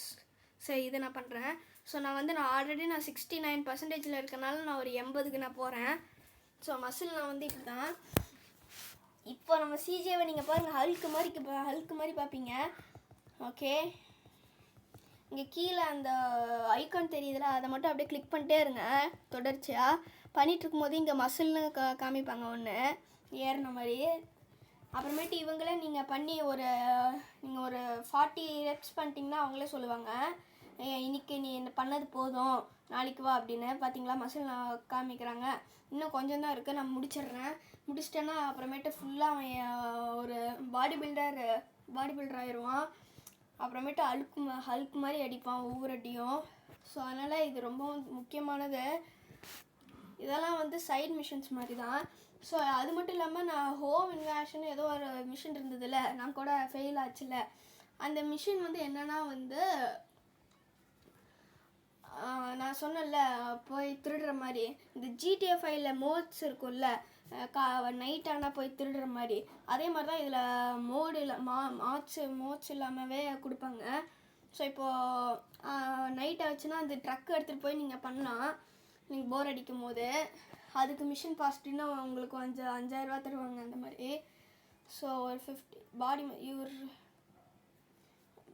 இதை நான் பண்ணுறேன். ஸோ நான் ஆல்ரெடி 69% இருக்கனால நான் ஒரு 80க்கு நான் போகிறேன். ஸோ மசில் நான் வந்து இப்படி தான். இப்போ நம்ம சிஜேவை நீங்கள் பாருங்கள், ஹல்க்கு மாதிரி பார்ப்பீங்க. ஓகே, இங்கே கீழே அந்த ஐக்கான் தெரியுதுல, அதை மட்டும் அப்படியே கிளிக் பண்ணிட்டே இருங்க. தொடர்ச்சியாக பண்ணிகிட்டு இருக்கும்போது இங்கே மசில்னு காமிப்பாங்க ஒன்று ஏறின மாதிரி. அப்புறமேட்டு இவங்களே நீங்கள் பண்ணி நீங்கள் ஒரு 40 ரெப்ஸ் பண்ணிட்டீங்கன்னா அவங்களே சொல்லுவாங்க, இன்றைக்கி நீ என்ன பண்ணது போதும், நாளைக்கு வா அப்படின்னு. பார்த்தீங்களா மசில் நான் காமிக்கிறாங்க. இன்னும் கொஞ்சம் தான் இருக்குது, நான் முடிச்சிட்டேன்னா அப்புறமேட்டு ஃபுல்லாக அவன் ஒரு பாடி பில்டர் ஆயிடுவான். அப்புறமேட்டு ஹல்க் மாதிரி அடிப்பான் ஒவ்வொரு அடியும். ஸோ அதனால் இது ரொம்ப முக்கியமானது. இதெல்லாம் வந்து சைட் மிஷன்ஸ் மாதிரி தான். ஸோ அது மட்டும் இல்லாமல் நான் ஹோம் இன்வேஷன் ஏதோ ஒரு மிஷின் இருந்ததில்ல, நான் கூட ஃபெயில் ஆச்சுல்ல. அந்த மிஷின் வந்து என்னென்னா வந்து நான் சொன்னேன்ல போய் திருடுற மாதிரி, இந்த GTA 5ல் மோட்ஸ் இருக்கும்ல, நைட் ஆனால் போய் திருடுற மாதிரி, அதே மாதிரி தான் இதில் மோட்ஸ் இல்லாமவே கொடுப்பாங்க. ஸோ இப்போது நைட் ஆச்சுன்னா அந்த ட்ரக் எடுத்துகிட்டு போய் நீங்கள் பண்ணலாம். நீங்கள் போர் அடிக்கும் போது அதுக்கு மிஷின் பாசிட்டிவ்னா உங்களுக்கு 5000 ரூபா தருவாங்க அந்த மாதிரி. ஸோ ஒரு 50 பாடி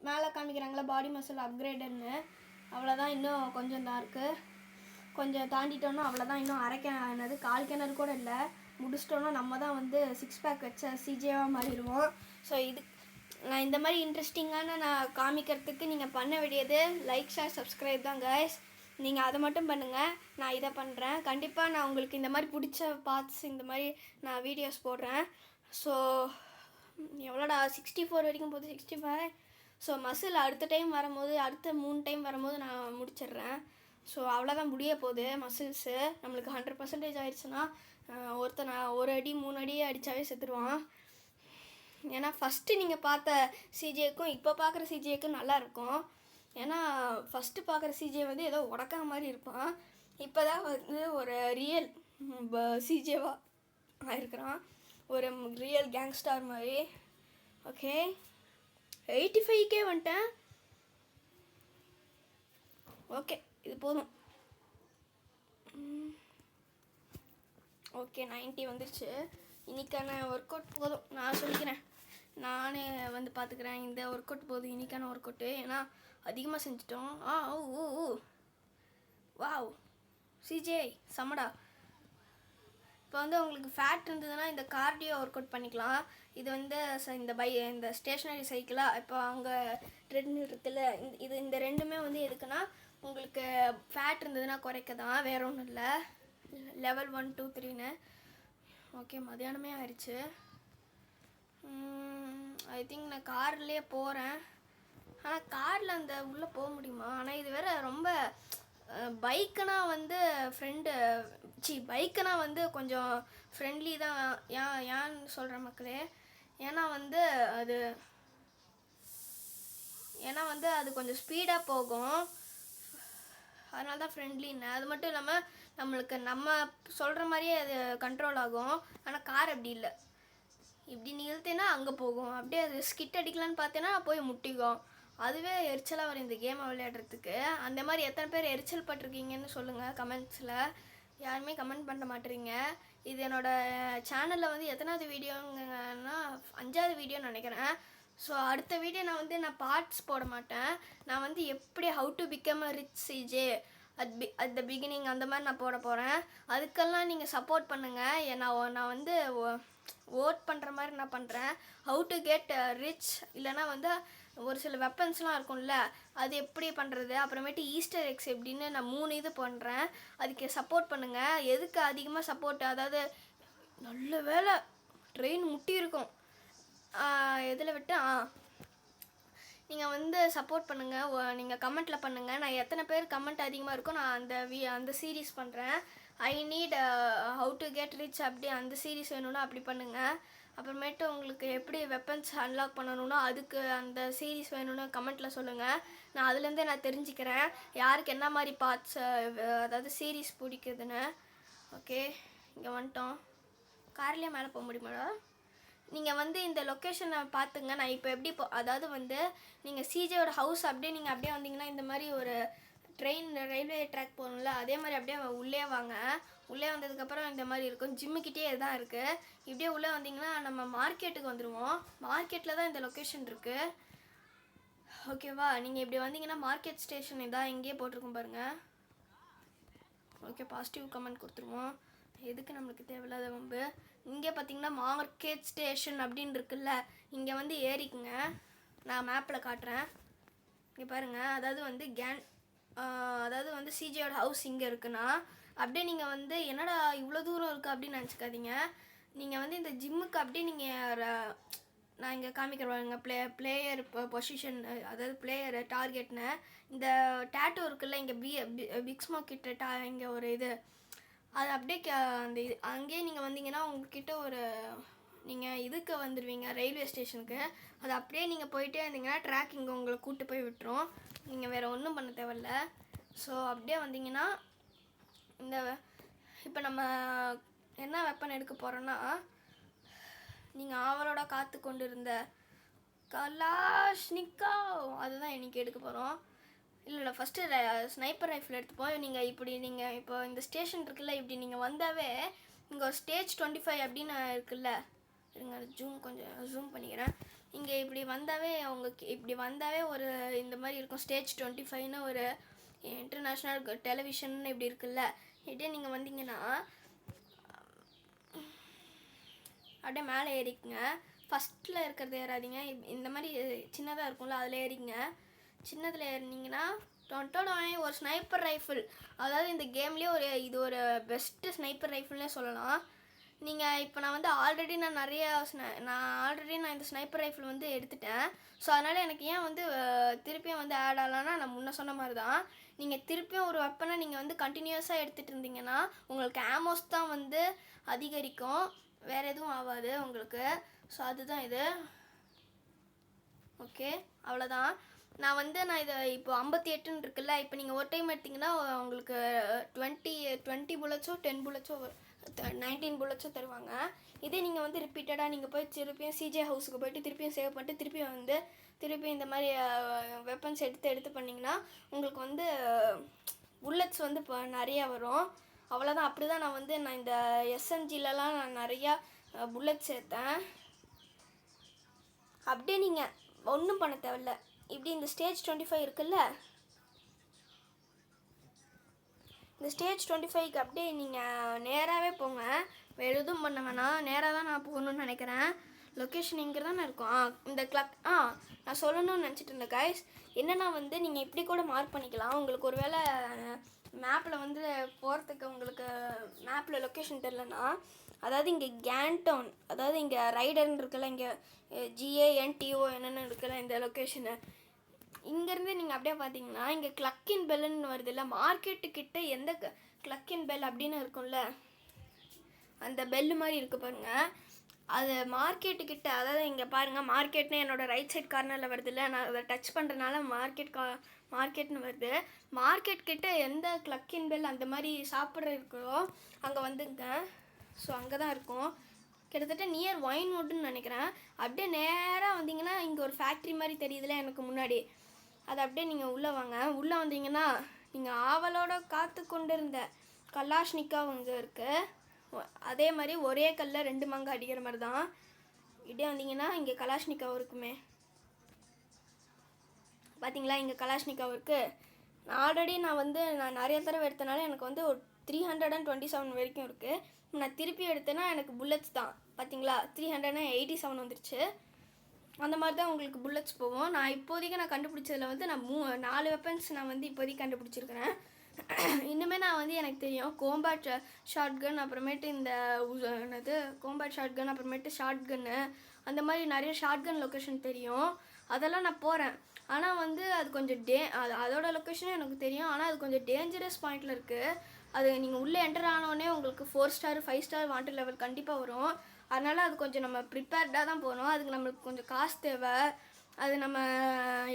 மேலே காமிக்கிறாங்களா பாடி மசில் அப்கிரேடுன்னு. அவ்வளோதான், இன்னும் கொஞ்சம் தான் இருக்குது. கொஞ்சம் தாண்டிட்டோன்னா அவ்வளோதான். இன்னும் என்னது 1/4 கிணறு கூட இல்லை. முடிச்சிட்டோன்னா நம்ம தான் வந்து 6 பேக் வச்ச சிஜேவாக மாறிடுவோம். ஸோ நான் இந்த மாதிரி இன்ட்ரெஸ்டிங்கான நான் காமிக்கிறதுக்கு நீங்கள் பண்ண வேண்டியது லைக், ஷேர், சப்ஸ்கிரைப் தான் கைஸ். நீங்கள் அதை மட்டும் பண்ணுங்கள், நான் இதை பண்ணுறேன். கண்டிப்பாக நான் உங்களுக்கு இந்த மாதிரி பிடிச்ச பார்ட்ஸ் இந்த மாதிரி நான் வீடியோஸ் போடுறேன். ஸோ எவ்வளோடா 64 வரைக்கும் போகுது, 65. ஸோ மசில் அடுத்த 3 டைம் வரும்போது நான் முடிச்சிடுறேன். ஸோ அவ்வளோதான் முடிய போகுது மசில்ஸு. நம்மளுக்கு 100% ஆயிடுச்சுன்னா ஒருத்தன் ஒரு அடி 3 அடி அடித்தாவே செத்துருவான். ஏன்னா ஃபஸ்ட்டு நீங்கள் பார்த்த சிஜேக்கும் இப்போ பார்க்குற சிஜேக்கும் நல்லாயிருக்கும். ஏன்னா ஃபஸ்ட்டு பார்க்குற சிஜே வந்து ஏதோ உடக்கா மாதிரி இருப்பான். இப்போ தான் வந்து ஒரு ரியல் சிஜேவாக ஆயிருக்கிறான், ஒரு ரியல் கேங்ஸ்டார் மாதிரி. ஓகே, 85K வந்துட்டேன். ஓகே, இது போதும். ஓகே, 90 வந்துருச்சு. இன்றைக்கான ஒர்க் அவுட் போதும், நான் சொல்லிக்கிறேன். நானே வந்து பார்த்துக்கிறேன். இந்த ஒர்க் அவுட் போதும், இன்றைக்கான ஒர்க் அவுட்டு. ஏன்னா அதிகமாக செஞ்சிட்டோம். வாவ் சிஜே சமடா. இப்போ வந்து உங்களுக்கு ஃபேட் இருந்ததுன்னா இந்த கார்டியோ ஒர்க் அவுட் பண்ணிக்கலாம். இது வந்து இந்த ஸ்டேஷ்னரி சைக்கிளாக இப்போ அங்கே ட்ரெட்மில் இருக்குல்ல, இந்த ரெண்டுமே வந்து எதுக்குன்னா உங்களுக்கு ஃபேட் இருந்ததுன்னா குறைக்க தான், வேற ஒன்றும் இல்லை. லெவல் 1 2 3ன்னு. ஓகே, மதியானமே ஆயிடுச்சு. ஐ திங்க் நான் கார்லேயே போகிறேன். ஆனால் காரில் அந்த உள்ளே போக முடியுமா? ஆனால் இது வேறு ரொம்ப பைக்குனா வந்து பைக்குனா வந்து கொஞ்சம் ஃப்ரெண்ட்லி தான். ஏன்னு சொல்கிறேன் மக்களே, ஏன்னா வந்து அது கொஞ்சம் ஸ்பீடாக போகும், அதனால தான் ஃப்ரெண்ட்லின்னு. அது மட்டும் இல்லாமல் நம்மளுக்கு நம்ம சொல்கிற மாதிரியே அது கண்ட்ரோல் ஆகும். ஆனால் கார் அப்படி இல்லை, இப்படி நிறுத்தினா அங்கே போகும், அப்படியே அது ஸ்கிட் அடிக்கலான்னு பார்த்தேன்னா போய் முட்டிக்கும். அதுவே எரிச்சலாக வரும் இந்த கேமை விளையாடுறதுக்கு. அந்த மாதிரி எத்தனை பேர் எரிச்சல் பட்டிருக்கீங்கன்னு சொல்லுங்கள் கமெண்ட்ஸில். யாருமே கமெண்ட் பண்ண மாட்டேறீங்க. இது என்னோடய சேனலில் வந்து எத்தனாவது வீடியோங்கன்னா 5வது வீடியோன்னு நினைக்கிறேன். ஸோ அடுத்த வீடியோ நான் பார்ட்ஸ் போட மாட்டேன். நான் வந்து எப்படி how to become a rich CJ at the beginning அந்த மாதிரி நான் போட போகிறேன். அதுக்கெல்லாம் நீங்கள் சப்போர்ட் பண்ணுங்கள். நான் வந்து ஓட் பண்ணுற மாதிரி நான் பண்ணுறேன். ஹவு டு கெட் ரிச், இல்லைனா வந்து ஒரு சில வெப்பன்ஸ்லாம் இருக்கும்ல, அது எப்படி பண்ணுறது, அப்புறமேட்டு ஈஸ்டர் எக்ஸ் எப்படின்னு நான் 3 இது பண்ணுறேன். அதுக்கு சப்போர்ட் பண்ணுங்கள். எதுக்கு அதிகமாக சப்போர்ட், அதாவது நல்ல வேலை ட்ரெயின் முட்டி இருக்கும், எதில் விட்டு நீங்கள் வந்து சப்போர்ட் பண்ணுங்கள், நீங்கள் கமெண்ட்டில் பண்ணுங்கள். நான் எத்தனை பேர் கமெண்ட் அதிகமாக இருக்கோ நான் அந்த சீரீஸ் பண்ணுறேன். I need how to get rich அப்படி அந்த சீரீஸ் வேணும்னா அப்படி பண்ணுங்கள். அப்புறமேட்டு உங்களுக்கு எப்படி வெப்பன்ஸ் அன்லாக் பண்ணணும்னா அதுக்கு அந்த சீரீஸ் வேணும்னு கமெண்ட்டில் சொல்லுங்கள். நான் அதுலேருந்தே நான் தெரிஞ்சுக்கிறேன் யாருக்கு என்ன மாதிரி பார்ட்ஸ் அதாவது சீரீஸ் பிடிக்குதுன்னு. ஓகே, இங்கே வந்துட்டோம். கார்லேயே மேலே போக முடியுமாடா? நீங்கள் வந்து இந்த லொக்கேஷனை பார்த்துங்க. நான் இப்போ எப்படி அதாவது வந்து நீங்கள் சிஜேயோட ஹவுஸ் அப்படியே நீங்கள் அப்படியே வந்தீங்கன்னா இந்த மாதிரி ஒரு ரயில்வே ட்ராக் போகணும்ல, அதே மாதிரி அப்படியே உள்ளே வாங்க. உள்ளே வந்ததுக்கப்புறம் இந்த மாதிரி இருக்கும். ஜிம்முக்கிட்டே தான் இருக்குது. இப்படியே உள்ளே வந்தீங்கன்னா நம்ம மார்க்கெட்டுக்கு வந்துடுவோம். மார்க்கெட்டில் தான் இந்த லொக்கேஷன் இருக்குது. ஓகேவா? நீங்கள் இப்படி வந்தீங்கன்னா மார்க்கெட் ஸ்டேஷன் இதான் இங்கேயே போட்டிருக்கோம் பாருங்கள். ஓகே, பாசிட்டிவ் கமெண்ட் கொடுத்துருவோம். எதுக்கு நம்மளுக்கு தேவையில்லாத வம்பு. இங்கே பார்த்தீங்கன்னா மார்க்கெட் ஸ்டேஷன் அப்படின்னு இருக்குல்ல, இங்கே வந்து ஏறிக்குங்க. நான் மேப்பில் காட்டுறேன். இங்கே பாருங்கள். அதாவது வந்து அதாவது வந்து சிஜியோட ஹவுஸ் இங்கே இருக்குன்னா அப்படியே நீங்கள் வந்து என்னடா இவ்வளோ தூரம் இருக்குது அப்படின்னு நினச்சிக்காதீங்க. நீங்கள் வந்து இந்த ஜிம்முக்கு அப்படியே நீங்கள் நான் இங்கே காமிக்கிறேங்க பிளேயர் பொசிஷன், அதாவது பிளேயர் டார்கெட்னு இந்த டேட்டோ இருக்குல்ல, இங்கே பிக் ஸ்மோக் கிட்ட இங்கே ஒரு இது அது அப்படியே அந்த இது அங்கேயே நீங்கள் வந்தீங்கன்னா உங்ககிட்ட ஒரு நீங்கள் இதுக்கு வந்துடுவீங்க ரயில்வே ஸ்டேஷனுக்கு. அது அப்படியே நீங்கள் போயிட்டே இருந்தீங்கன்னா ட்ராக் இங்கே உங்களை கூப்பிட்டு போய் விட்டுரும். நீங்கள் வேறு ஒன்றும் பண்ண தேவையில்ல. ஸோ அப்படியே வந்தீங்கன்னா இந்த இப்போ நம்ம என்ன வெப்பன் எடுக்க போகிறோன்னா, நீங்கள் ஆவலோட காத்து கொண்டு இருந்த கலாஷ்னிக்கோவ் அதுதான் இன்றைக்கி எடுக்க போகிறோம். இல்லை ஃபஸ்ட்டு ஸ்னைப்பர் ரைஃபிள் எடுத்துப்போம். நீங்கள் இப்போ இந்த ஸ்டேஷன் இருக்குல்ல, இப்படி நீங்கள் வந்தாவே இங்கே ஒரு ஸ்டேஜ் 25 அப்படின்னு இருக்குல்ல, இருங்க கொஞ்சம் ஜூம் பண்ணிக்கிறேன். இங்கே இப்படி வந்தாவே இப்படி வந்தாவே ஒரு இந்த மாதிரி இருக்கும். ஸ்டேஜ் 25ன்னு ஒரு இன்டர்நேஷ்னல் டெலிவிஷன் இப்படி இருக்குல்ல, இப்படியே நீங்கள் வந்தீங்கன்னா அப்படியே மேலே ஏறிக்குங்க. ஃபஸ்ட்டில் இருக்கிறது ஏறாதீங்க. இந்த மாதிரி சின்னதாக இருக்கும்ல அதில் ஏறிங்க. சின்னதில் ஏறினீங்கன்னா ஒரு ஸ்னைப்பர் ரைஃபிள், அதாவது இந்த கேம்லேயே இது ஒரு பெஸ்ட்டு ஸ்னைப்பர் ரைஃபிள்னே சொல்லலாம். நீங்கள் இப்போ நான் வந்து ஆல்ரெடி நான் இந்த ஸ்னைப்பர் ரைஃபிள் வந்து எடுத்துட்டேன். ஸோ அதனால் எனக்கு ஏன் வந்து திருப்பியும் வந்து ஆட் ஆகலான்னா, நான் முன்ன சொன்ன மாதிரி தான். நீங்கள் திருப்பியும் ஒரு வெப்பனை நீங்கள் வந்து கண்டினியூஸாக எடுத்துகிட்டு இருந்தீங்கன்னா உங்களுக்கு ஆமோஸ் தான் வந்து அதிகரிக்கும், வேறு எதுவும் ஆகாது உங்களுக்கு. ஸோ அதுதான் இது. ஓகே, அவ்வளோதான். நான் இதை இப்போ 58ன்னு இருக்குல்ல, இப்போ நீங்கள் ஒரு டைம் எடுத்திங்கன்னா உங்களுக்கு 20 புல்லட்ஸோ 10 புல்லட்ஸோ 19 புல்லட்ஸோ தருவாங்க. இதே நீங்கள் வந்து ரிப்பீட்டடாக நீங்கள் போய் திருப்பியும் சிஜே ஹவுஸுக்கு போய்ட்டு திருப்பியும் சேவ் பண்ணிட்டு திருப்பியும் இந்த மாதிரி வெப்பன்ஸ் எடுத்து பண்ணிங்கன்னா உங்களுக்கு வந்து புல்லட்ஸ் வந்து இப்போ நிறையா வரும். அவ்வளோதான். அப்படி தான் நான் இந்த எஸ்எம்ஜிலலாம் நான் நிறையா புல்லட்ஸ் சேர்த்தேன். அப்படியே நீங்கள் ஒன்றும் பண்ண தேவையில்ல. இப்படி இந்த ஸ்டேஜ் 25 இருக்குல்ல, இந்த ஸ்டேஜ் 25க்கு அப்படியே நீங்கள் நேராகவே போங்க. வேறு எதுவும் பண்ண வேணாம். நேராக தான் நான் போகணுன்னு நினைக்கிறேன். லொக்கேஷன் இங்கே தானே இருக்கும். இந்த நான் சொல்லணும்னு நினச்சிட்டு இருந்தேன் கைஸ். என்னென்னா வந்து நீங்கள் இப்படி கூட மார்க் பண்ணிக்கலாம். உங்களுக்கு ஒரு வேளை மேப்பில் வந்து போகிறதுக்கு உங்களுக்கு மேப்பில் லொக்கேஷன் தெரிலனா, அதாவது இங்கே கேன்டவுன், அதாவது இங்கே ரைடர்னு இருக்குல்ல, இங்கே GANTO என்னென்ன இருக்குல்ல இந்த லொக்கேஷனு, இங்கேருந்து நீங்கள் அப்படியே பார்த்தீங்கன்னா இங்கே கிளக்கின் பெல்லுன்னு வருது இல்லை, மார்க்கெட்டுக்கிட்ட எந்த கிளக்கின் பெல் அப்படின்னு இருக்கும்ல, அந்த பெல்லு மாதிரி இருக்குது பாருங்கள். அது மார்க்கெட்டுக்கிட்ட, அதாவது இங்கே பாருங்கள் மார்க்கெட்னு என்னோடய ரைட் சைட் கார்னரில் வருது இல்லை, நான் அதை டச் பண்ணுறதுனால மார்க்கெட்னு வருது. மார்க்கெட் கிட்ட எந்த கிளக்கின் பெல் அந்த மாதிரி சாப்பிட்ற இருக்கிறோ அங்கே வந்துங்க. ஸோ அங்கே தான் இருக்கும். கிட்டத்தட்ட நியர் ஒயின்வுட்னு நினைக்கிறேன். அப்படியே நேராக வந்தீங்கன்னா இங்கே ஒரு ஃபேக்ட்ரி மாதிரி தெரியுதுல எனக்கு முன்னாடி, அது அப்படியே நீங்கள் உள்ளே வாங்க. உள்ளே வந்தீங்கன்னா நீங்கள் ஆவலோட காத்து கொண்டு இருந்த கலாஷ்னிக்கோவ் இங்கே இருக்குது. அதே மாதிரி ஒரே கல்லில் 2 மாங்காய் அடிக்கிற மாதிரி தான். இப்படியே வந்தீங்கன்னா இங்கே கலாஷ்னிக்கோவ் இருக்குமே, பார்த்தீங்களா இங்கே கலாஷ்னிக்கோவ் இருக்குது. ஆல்ரெடி நான் நிறைய தடவை எடுத்தனால எனக்கு வந்து ஒரு 327 வரைக்கும் இருக்குது. நான் திருப்பி எடுத்தேன்னா எனக்கு புல்லட்ஸ் தான், பார்த்தீங்களா 387 வந்துருச்சு. அந்த மாதிரி தான் உங்களுக்கு புல்லட்ஸ் போகும். நான் இப்போதைக்கு கண்டுபிடிச்சதில் வந்து நான் 4 வெப்பன்ஸ் நான் இப்போதைக்கு கண்டுபிடிச்சிருக்கிறேன். இன்னுமே எனக்கு தெரியும் கோம்பேட் ஷார்ட் கன், அப்புறமேட்டு இந்த கோம்பேட் ஷார்ட் கன், அப்புறமேட்டு ஷார்ட் கன்னு, அந்த மாதிரி நிறைய ஷார்ட் கன் லொக்கேஷன் தெரியும். அதெல்லாம் நான் போகிறேன். ஆனால் வந்து அது கொஞ்சம் அதோட லொக்கேஷனும் எனக்கு தெரியும். ஆனால் அது கொஞ்சம் டேஞ்சரஸ் பாயிண்டில் இருக்குது. அது நீங்கள் உள்ளே என்டர் ஆனோடனே உங்களுக்கு 4 ஸ்டார் 5 ஸ்டார் வாண்டட் லெவல் கண்டிப்பாக வரும். அதனால் அது கொஞ்சம் நம்ம ப்ரிப்பேர்டாக தான் போகணும். அதுக்கு நம்மளுக்கு கொஞ்சம் காசு தேவை. அது நம்ம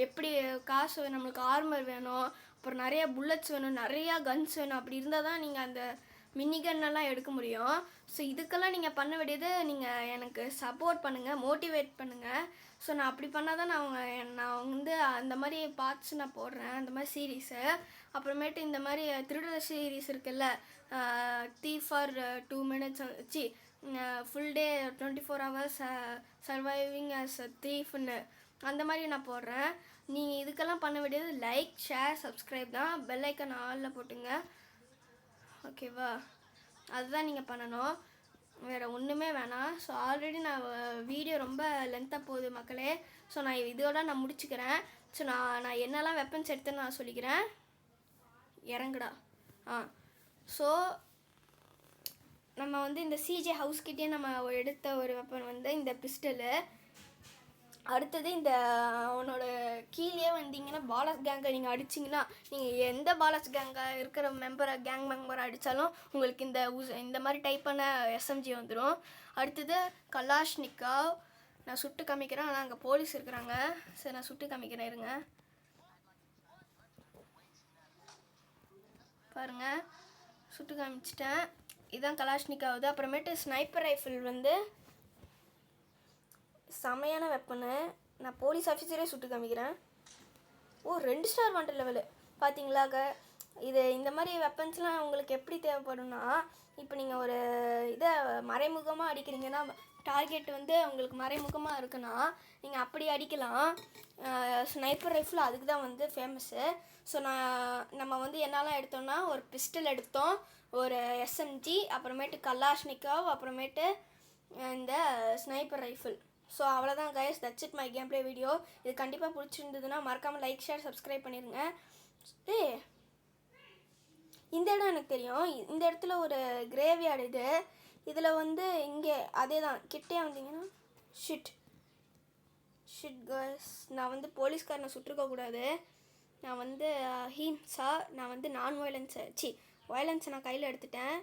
எப்படி காசு நம்மளுக்கு ஆர்மர் வேணும், அப்புறம் நிறைய புல்லட்ஸ் வேணும், நிறையா கன்ஸ் வேணும். அப்படி இருந்தால் தான் நீங்கள் அந்த மினிகன்னெல்லாம் எடுக்க முடியும். ஸோ இதுக்கெல்லாம் நீங்கள் பண்ண வேண்டியது நீங்கள் எனக்கு சப்போர்ட் பண்ணுங்கள், மோட்டிவேட் பண்ணுங்கள். ஸோ நான் அப்படி பண்ணால் தான் நான் வந்து அந்த மாதிரி பார்ட்ஸ் நான் போடுறேன், அந்த மாதிரி சீரீஸு. அப்புறமேட்டு இந்த மாதிரி திருடர் சீரீஸ் இருக்குல்ல, தீஃப் ஃபார் 2 minutes சி full day 24 hours surviving as a தீஃப்னு அந்த மாதிரி நான் போடுறேன். நீங்கள் இதுக்கெல்லாம் பண்ண வேண்டியது லைக், ஷேர், சப்ஸ்கிரைப் தான். பெல் ஐக்கன் ஆலில் போட்டுங்க, ஓகேவா? அதுதான் நீங்கள் பண்ணணும், வேறு ஒன்றுமே வேணாம். ஸோ ஆல்ரெடி நான் வீடியோ ரொம்ப லென்த்தாக போகுது மக்களே. ஸோ நான் இதோட நான் முடிச்சுக்கிறேன். ஸோ நான் என்னெல்லாம் வெப்பன்ஸ் எடுத்தேன்னு நான் சொல்லிக்கிறேன். இறங்குடா. ஸோ நம்ம வந்து இந்த சிஜே ஹவுஸ்கிட்டே நம்ம எடுத்த ஒரு வெப்பன் வந்து இந்த பிஸ்டலு. அடுத்தது இந்த அவனோட கீழே வந்தீங்கன்னா பாலஸ் கேங்கை நீங்கள் அடிச்சிங்கன்னா, நீங்கள் எந்த பாலஸ் கேங்காக இருக்கிற கேங் மெம்பரை அடித்தாலும் உங்களுக்கு இந்த மாதிரி டைப்பான எஸ்எம்ஜி வந்துடும். அடுத்தது கலாஷ்னிக்காவ். நான் சுட்டு காமிக்கிறேன், ஆனால் அங்கே போலீஸ் இருக்கிறாங்க. சரி நான் சுட்டு காமிக்கிறேன், இருங்க பாருங்கள், சுட்டு காமிச்சிட்டேன். இதுதான் கலாஷ்னிக்காவுது. அப்புறமேட்டு ஸ்னைப்பர் ரைஃபிள் வந்து செமையான வெப்பனு. நான் போலீஸ் ஆஃபீஸரே சுட்டு காமிக்கிறேன். 2 ஸ்டார் வாண்டட் லெவலு பார்த்தீங்களாக்க. இந்த மாதிரி வெப்பன்ஸ்லாம் உங்களுக்கு எப்படி தேவைப்படும்னா, இப்போ நீங்கள் ஒரு இதை மறைமுகமாக அடிக்கிறீங்கன்னா, டார்கெட் வந்து உங்களுக்கு மறைமுகமாக இருக்குன்னா நீங்கள் அப்படி அடிக்கலாம். ஸ்னைப்பர் ரைஃபிள் அதுக்கு தான் வந்து ஃபேமஸ்ஸு. ஸோ நம்ம வந்து என்னெல்லாம் எடுத்தோம்னா, ஒரு பிஸ்டல் எடுத்தோம், ஒரு எஸ்எம்ஜி, அப்புறமேட்டு கலாஷ்னிக்காவ், அப்புறமேட்டு இந்த ஸ்னைப்பர் ரைஃபிள். ஸோ அவ்வளோதான் guys, that's it my game play video. இது கண்டிப்பாக பிடிச்சிருந்ததுன்னா மறக்காமல் லைக், ஷேர், சப்ஸ்கிரைப் பண்ணிடுங்க. இந்த இடம் எனக்கு தெரியும். இந்த இடத்துல ஒரு கிரேவியார்டு இது. இதில் வந்து இங்கே அதே தான் கிட்டே வந்தீங்கன்னா ஷிட் கைஸ், நான் வந்து போலீஸ்காரனை சுட்டுருக்கக்கூடாது. நான் வந்து அஹிம்சா, நான் வந்து வயலன்ஸை நான் கையில் எடுத்துட்டேன்.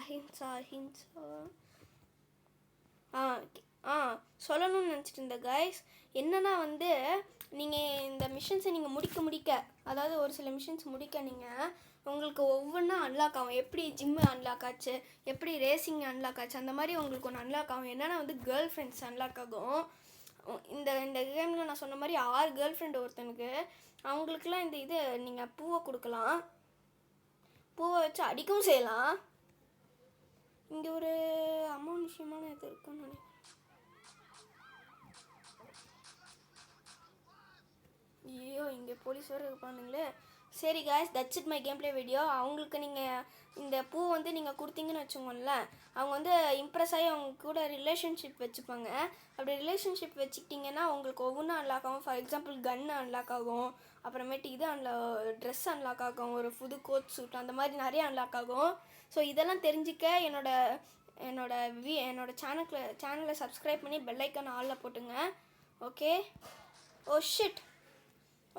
அஹிம்சா சொல்லணும்னு நினச்சிட்டு இருந்தேன் கைஸ். என்னென்னா வந்து நீங்கள் இந்த மிஷன்ஸை நீங்கள் முடிக்க அதாவது ஒரு சில மிஷன்ஸ் முடிக்க நீங்கள் உங்களுக்கு ஒவ்வொன்றா அன்லாக் ஆகும். எப்படி ஜிம்மு அன்லாக் ஆச்சு, எப்படி ரேசிங் அன்லாக் ஆச்சு, அந்த மாதிரி உங்களுக்கு ஒன்று அன்லாக் ஆகும். என்னென்னா வந்து கேர்ள் ஃப்ரெண்ட்ஸ் அன்லாக் ஆகும். இந்த கேமில் நான் சொன்ன மாதிரி 6 கேர்ள் ஃப்ரெண்டு ஒருத்தனுக்கு. அவங்களுக்குலாம் இந்த இது நீங்கள் பூவை கொடுக்கலாம், பூவை வச்சு அடிக்கவும் செய்யலாம். இங்கே ஒரு அமானுஷ்யமான இது இருக்குன்னு நினைக்கிறேன். ஐயோ, இங்கே போலீஸ் வேறு இருப்பானுங்களே. சரி guys, that's it my game play video. அவங்களுக்கு நீங்கள் இந்த பூ வந்து நீங்கள் கொடுத்தீங்கன்னு வச்சுக்கோங்களேன், அவங்க வந்து இம்ப்ரெஸ் ஆகி அவங்க கூட ரிலேஷன்ஷிப் வச்சுப்பாங்க. அப்படி ரிலேஷன்ஷிப் வச்சுக்கிட்டிங்கன்னா உங்களுக்கு ஒவ்வொன்றும் அன்லாக் ஆகும். ஃபார் எக்ஸாம்பிள் கன்னு அன்லாக் ஆகும், அப்புறமேட்டு இது ட்ரெஸ் அன்லாக் ஆகும், ஒரு புது கோட் சூட், அந்த மாதிரி நிறைய அன்லாக் ஆகும். ஸோ இதெல்லாம் தெரிஞ்சிக்க என்னோட சேனலை சப்ஸ்கிரைப் பண்ணி பெல் ஐக்கான் ஆலில் போட்டுங்க, okay? Oh shit.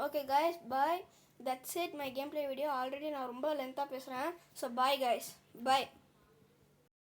Okay guys, bye. That's it my gameplay video. Already நான் ரொம்ப லென்த்தாக பேசுகிறேன். So bye guys, bye.